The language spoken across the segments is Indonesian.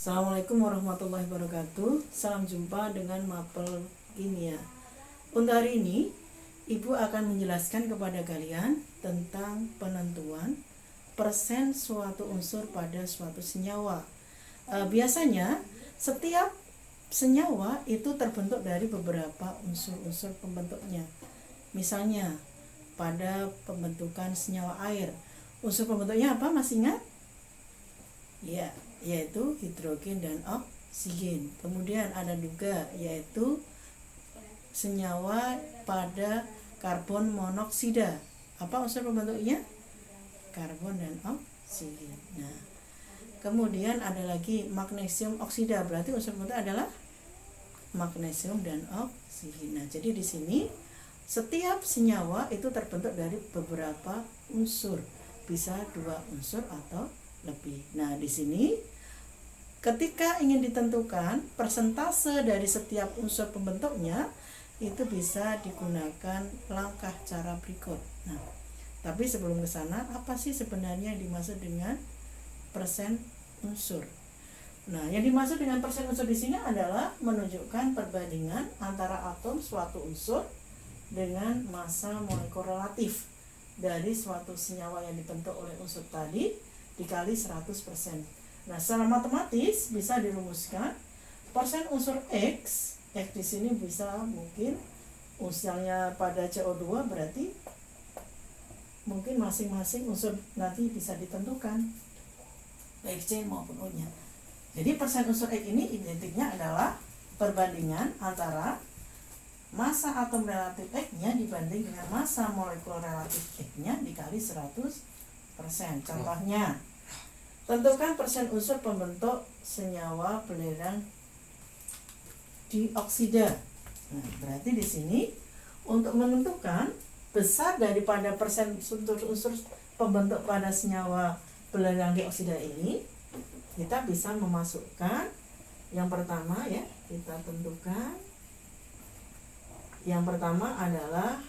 Assalamualaikum warahmatullahi wabarakatuh. Salam jumpa dengan Mapel Kimia. Untuk hari ini, Ibu akan menjelaskan kepada kalian tentang penentuan persen suatu unsur pada suatu senyawa. Biasanya, setiap senyawa itu terbentuk dari beberapa unsur-unsur pembentuknya. Misalnya, pada pembentukan senyawa air, unsur pembentuknya apa? Masih ingat? Ya, yaitu hidrogen dan oksigen. Kemudian ada juga yaitu senyawa pada karbon monoksida. Apa unsur pembentuknya? Karbon dan oksigen. Nah, kemudian ada lagi magnesium oksida. Berarti unsur pembentuk adalah magnesium dan oksigen. Nah, jadi di sini setiap senyawa itu terbentuk dari beberapa unsur. Bisa 2 unsur atau lebih. Nah, di sini ketika ingin ditentukan persentase dari setiap unsur pembentuknya, itu bisa digunakan langkah cara berikut. Nah, tapi sebelum ke sana, apa sih sebenarnya yang dimaksud dengan persen unsur? Nah, yang dimaksud dengan persen unsur di sini adalah menunjukkan perbandingan antara atom suatu unsur dengan massa molekul relatif dari suatu senyawa yang dibentuk oleh unsur tadi dikali 100%. Nah, secara matematis bisa dirumuskan persen unsur X di sini bisa mungkin misalnya pada CO2 berarti mungkin masing-masing unsur nanti bisa ditentukan baik C maupun O-nya. Jadi persen unsur X ini identiknya adalah perbandingan antara massa atom relatif X-nya dibanding dengan massa molekul relatif X-nya dikali 100%. Contohnya, tentukan persen unsur pembentuk senyawa belerang dioksida. Nah, berarti di sini untuk menentukan besar daripada persen unsur pembentuk pada senyawa belerang dioksida ini, kita bisa memasukkan yang pertama ya, kita tentukan. Yang pertama adalah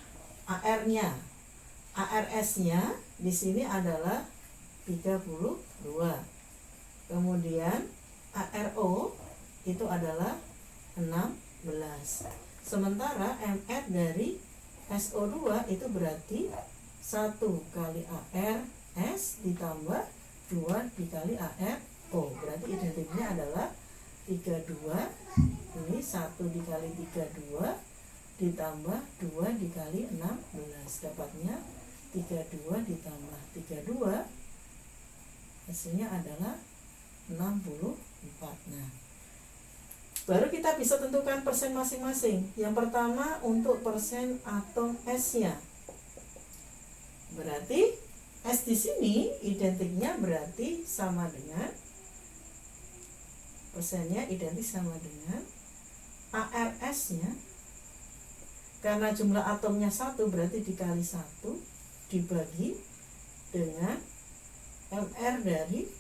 AR-nya. ARS-nya di sini adalah 32. Kemudian ARO itu adalah 16. Sementara MR dari SO2 itu berarti 1 kali ARS ditambah 2 dikali ARO. Berarti identiknya adalah 32. Ini 1 dikali 32 ditambah 2 dikali 16. Dapatnya 32 ditambah 32, hasilnya adalah 64. Nah, baru kita bisa tentukan persen masing-masing. Yang pertama untuk persen atom S-nya. Berarti S di sini identiknya berarti sama dengan persennya identik sama dengan ARS-nya. Karena jumlah atomnya 1 berarti dikali 1 dibagi dengan MR dari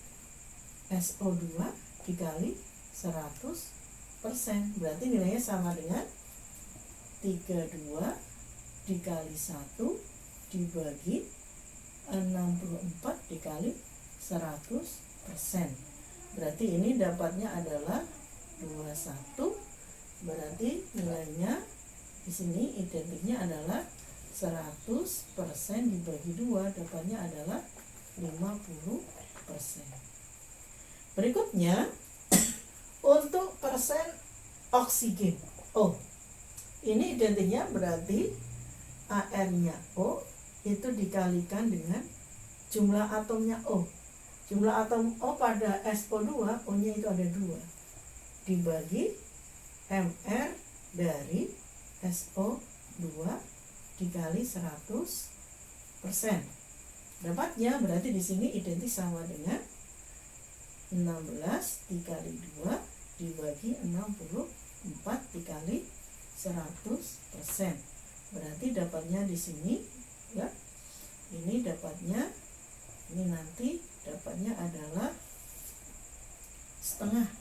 SO2 dikali 100%. Berarti nilainya sama dengan 32 dikali 1 dibagi 64 dikali 100%. Berarti ini dapatnya adalah 21. Berarti nilainya di sini identiknya adalah 100% dibagi 2, dapatnya adalah 50%. Berikutnya untuk persen oksigen O. Ini identiknya berarti AR-nya O itu dikalikan dengan jumlah atomnya O. Jumlah atom O pada SO2, O-nya itu ada 2 dibagi MR dari SO2 dikali 100%. Dapatnya berarti di sini identik sama dengan 16 dikali 2 dibagi 64 dikali 100%. Berarti dapatnya di sini ya. Ini dapatnya, ini nanti dapatnya adalah setengah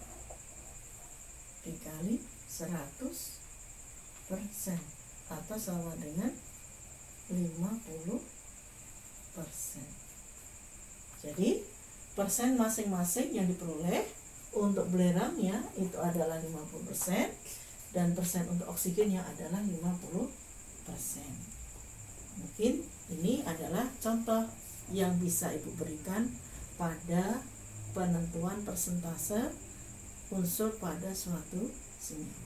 dikali 100% atau sama dengan 50%. Jadi persen masing-masing yang diperoleh untuk belerangnya itu adalah 50% dan persen untuk oksigennya adalah 50%. Mungkin ini adalah contoh yang bisa Ibu berikan pada penentuan persentase unsur pada suatu senyawa.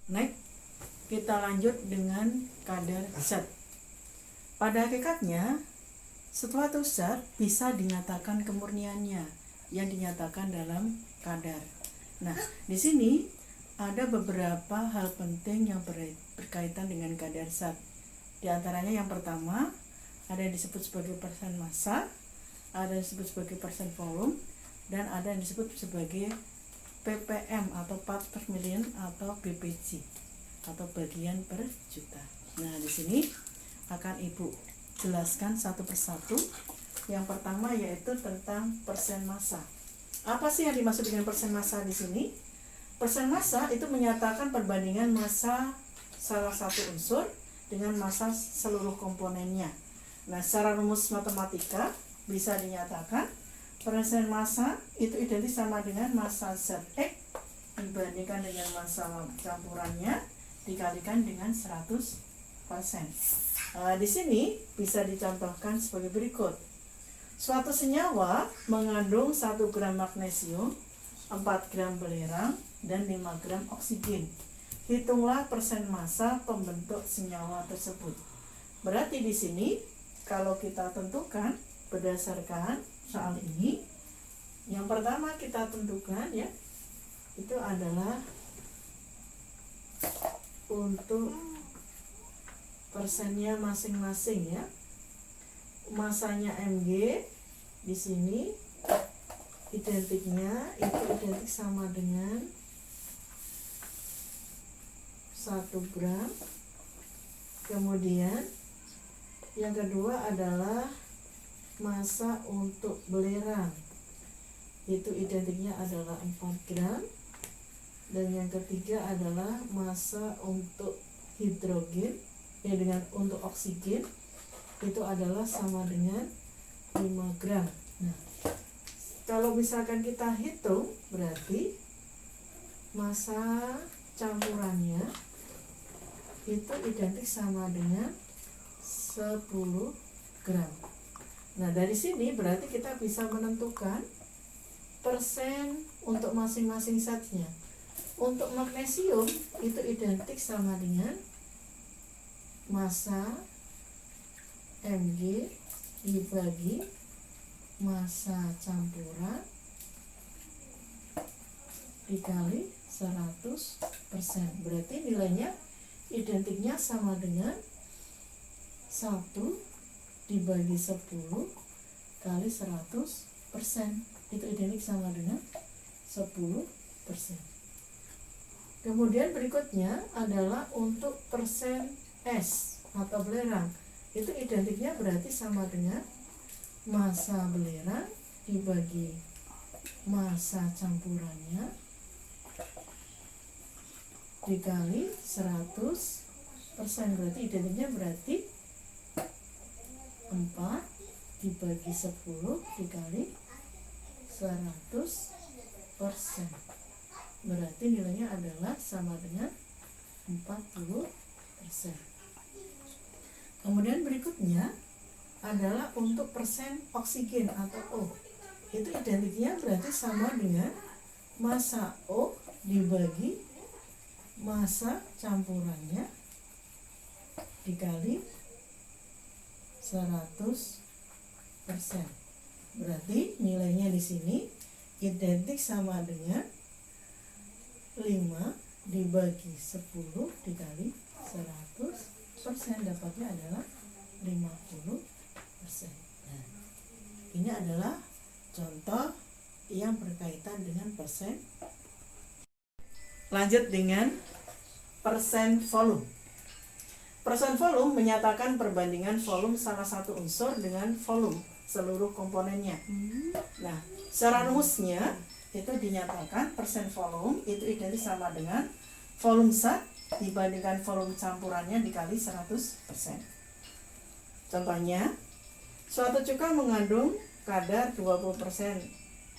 Next, kita lanjut dengan kadar zat. Pada hakikatnya, suatu zat bisa dinyatakan kemurniannya yang dinyatakan dalam kadar. Nah, di sini ada beberapa hal penting yang berkaitan dengan kadar zat. Di antaranya yang pertama, ada yang disebut sebagai persen massa, ada yang disebut sebagai persen volume, dan ada yang disebut sebagai ppm atau part per million atau BPJ atau bagian per juta. Nah, di sini akan Ibu jelaskan satu persatu. Yang pertama yaitu tentang persen massa. Apa sih yang dimaksud dengan persen massa di sini? Persen massa itu menyatakan perbandingan massa salah satu unsur dengan massa seluruh komponennya. Nah, secara rumus matematika bisa dinyatakan persen massa itu identik sama dengan massa ZX dibandingkan dengan massa campurannya dikalikan dengan 100%. Di sini bisa dicontohkan sebagai berikut. Suatu senyawa mengandung 1 gram magnesium, 4 gram belerang, dan 5 gram oksigen. Hitunglah persen massa pembentuk senyawa tersebut. Berarti di sini kalau kita tentukan berdasarkan soal ini, yang pertama kita tentukan ya, itu adalah untuk persennya masing-masing ya. Masanya Mg di sini identiknya itu identik sama dengan 1 gram. Kemudian yang kedua adalah massa untuk belerang, itu identiknya adalah 4 gram. Dan yang ketiga adalah massa untuk hidrogen dengan untuk oksigen itu adalah sama dengan 5 gram. Nah, kalau misalkan kita hitung berarti massa campurannya itu identik sama dengan 10 gram. Nah, dari sini berarti kita bisa menentukan persen untuk masing-masing zatnya. Untuk magnesium itu identik sama dengan massa Mg dibagi massa campuran dikali 100%. Berarti nilainya identiknya sama dengan 1 dibagi 10 kali 100%. Itu identik sama dengan 10%. Kemudian berikutnya adalah untuk persen S atau belerang. Itu identiknya berarti sama dengan massa belerang dibagi massa campurannya dikali 100%. Berarti identiknya berarti 4 dibagi 10 dikali 100%. Berarti nilainya adalah sama dengan 40%. Kemudian berikutnya adalah untuk persen oksigen atau O. Itu identiknya berarti sama dengan massa O dibagi massa campurannya dikali 100%. Berarti nilainya di sini identik sama dengan 5 dibagi 10 dikali 100%, dapatnya adalah 50%. Nah, ini adalah contoh yang berkaitan dengan persen. Lanjut dengan persen volume. Persen volume menyatakan perbandingan volume salah satu unsur dengan volume seluruh komponennya. Nah, secara rumusnya itu dinyatakan persen volume itu identik sama dengan volume zat dibandingkan volume campurannya dikali 100%. Contohnya, suatu cuka mengandung kadar 20%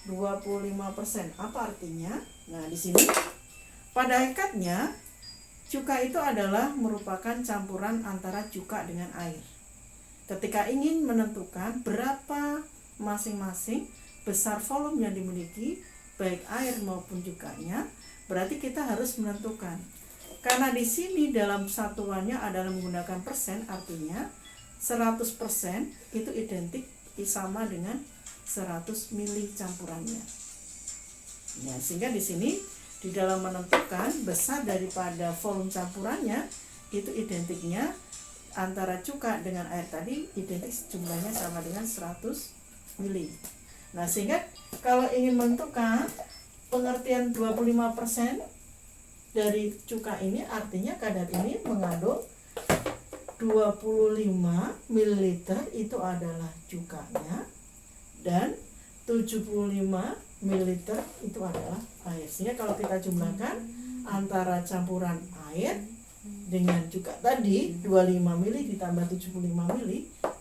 25%. Apa artinya? Nah, di sini pada hakikatnya cuka itu adalah merupakan campuran antara cuka dengan air. Ketika ingin menentukan berapa masing-masing besar volume yang dimiliki baik air maupun cukanya, berarti kita harus menentukan. Karena di sini dalam satuannya adalah menggunakan persen, artinya 100% itu identik sama dengan 100 mili campurannya. Ya, sehingga di sini di dalam menentukan besar daripada volume campurannya itu identiknya antara cuka dengan air tadi identik jumlahnya sama dengan 100 mili. Nah, sehingga kalau ingin menentukan pengertian 25% dari cuka ini, artinya kadar ini mengandung 25 ml itu adalah cukanya dan 75 ml itu adalah air. Sehingga kalau kita jumlahkan antara campuran air dengan cuka tadi 25 ml ditambah 75 ml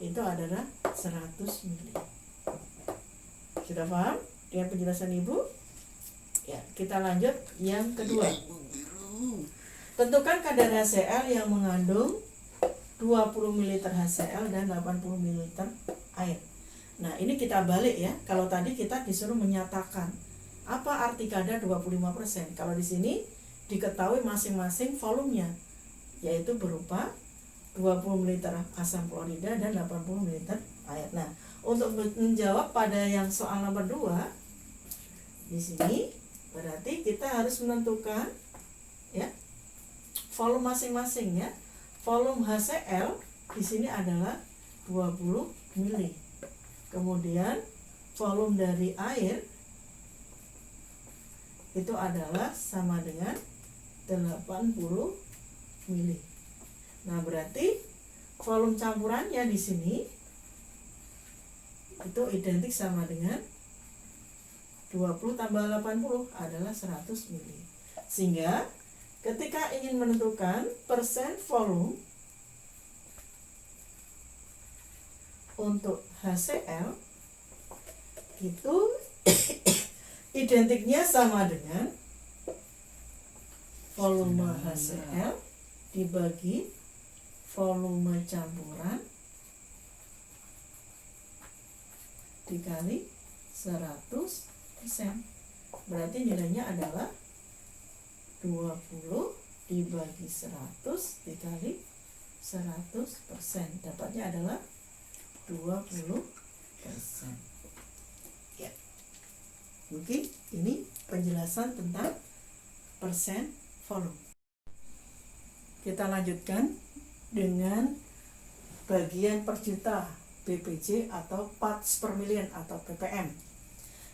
itu adalah 100 ml. Sudah paham dengan penjelasan Ibu? Ya, kita lanjut yang kedua. Tentukan kadar HCl yang mengandung 20 ml HCl dan 80 ml air. Nah, ini kita balik ya. Kalau tadi kita disuruh menyatakan apa arti kadar 25%. Kalau di sini diketahui masing-masing volumenya, yaitu berupa 20 ml asam klorida dan 80 ml air. Nah, untuk menjawab pada yang soal nomor 2 di sini berarti kita harus menentukan ya volume masing-masing ya. Volume HCl di sini adalah 20 mili. Kemudian volume dari air itu adalah sama dengan 80 mili. Nah, berarti volume campurannya di sini itu identik sama dengan 20 tambah 80 adalah 100 mili. Sehingga ketika ingin menentukan persen volume untuk HCl itu identiknya sama dengan volume HCl dibagi volume campuran dikali 100%. Berarti nilainya adalah 20 dibagi 100 dikali 100%. Dapatnya adalah 20%. Ya. Mungkin ini penjelasan tentang persen volume. Kita lanjutkan dengan bagian per juta BPJ atau parts per million atau ppm.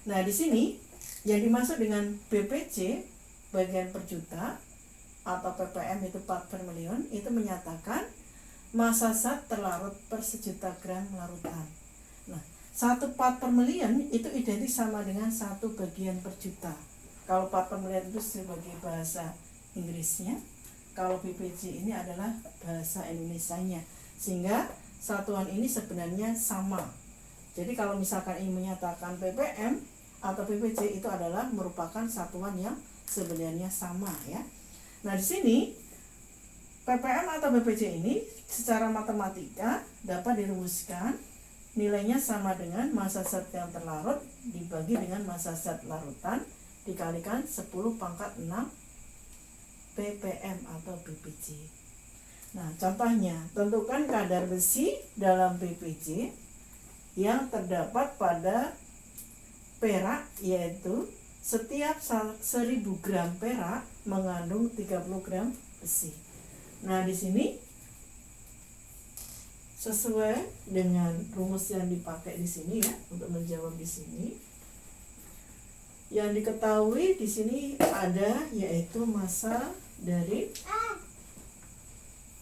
Nah, di sini yang dimaksud dengan BPJ bagian per juta atau ppm itu part per million itu menyatakan massa zat terlarut per sejuta gram larutan. Nah, 1 part per million itu identik sama dengan 1 bagian per juta. Kalau part per million itu sebagai bahasa Inggrisnya, kalau BPJ ini adalah bahasa Indonesianya. Sehingga satuan ini sebenarnya sama. Jadi kalau misalkan ingin menyatakan ppm atau BPJ itu adalah merupakan satuan yang sebenarnya sama ya. Nah, di sini ppm atau BPJ ini secara matematika dapat dirumuskan nilainya sama dengan massa zat yang terlarut dibagi dengan massa zat larutan dikalikan 10 pangkat 6 ppm atau BPJ. Nah, contohnya tentukan kadar besi dalam BPJ yang terdapat pada perak, yaitu setiap 1000 gram perak mengandung 30 gram besi. Nah, di sini sesuai dengan rumus yang dipakai di sini ya untuk menjawab di sini. Yang diketahui di sini ada yaitu massa dari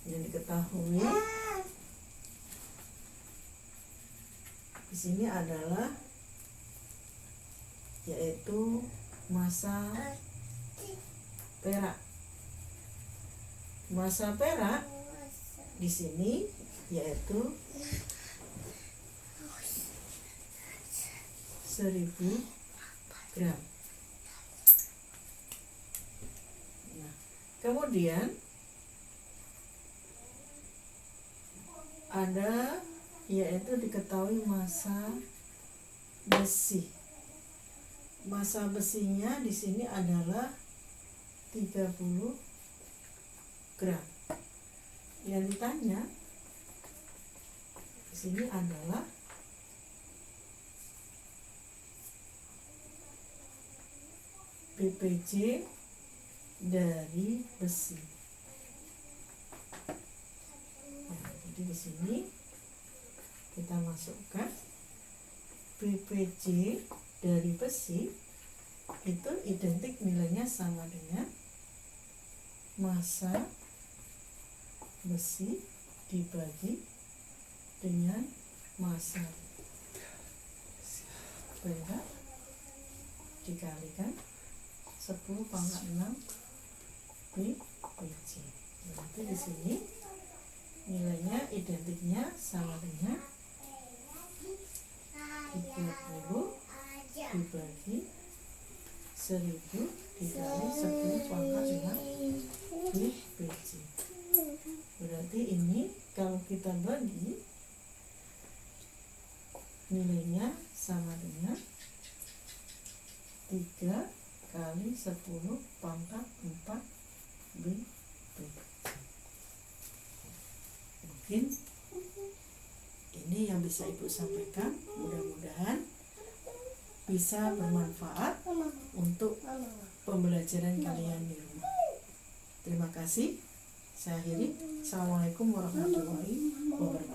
yang diketahui di sini adalah yaitu massa perak. Massa perak di sini yaitu 1000 gram. Nah, kemudian ada yaitu diketahui massa besi. Massa besinya di sini adalah 30 gram. Yang ditanya di sini adalah PPJ dari besi. Nah, jadi di sini kita masukkan PPJ dari besi itu identik nilainya sama dengan massa besi dibagi dengan massa berat dikalikan 10⁻6 PPJ. Berarti di sini nilainya identiknya sama dengan 30 dibagi 1000 dikali 10⁻6 PPJ. Berarti ini kalau kita bagi nilainya sama dengan 3 kali 10⁻4 PPJ. Mungkin ini yang bisa Ibu sampaikan, mudah-mudahan bisa bermanfaat untuk pembelajaran kalian di rumah. Terima kasih. Saya akhiri. Assalamualaikum warahmatullahi wabarakatuh.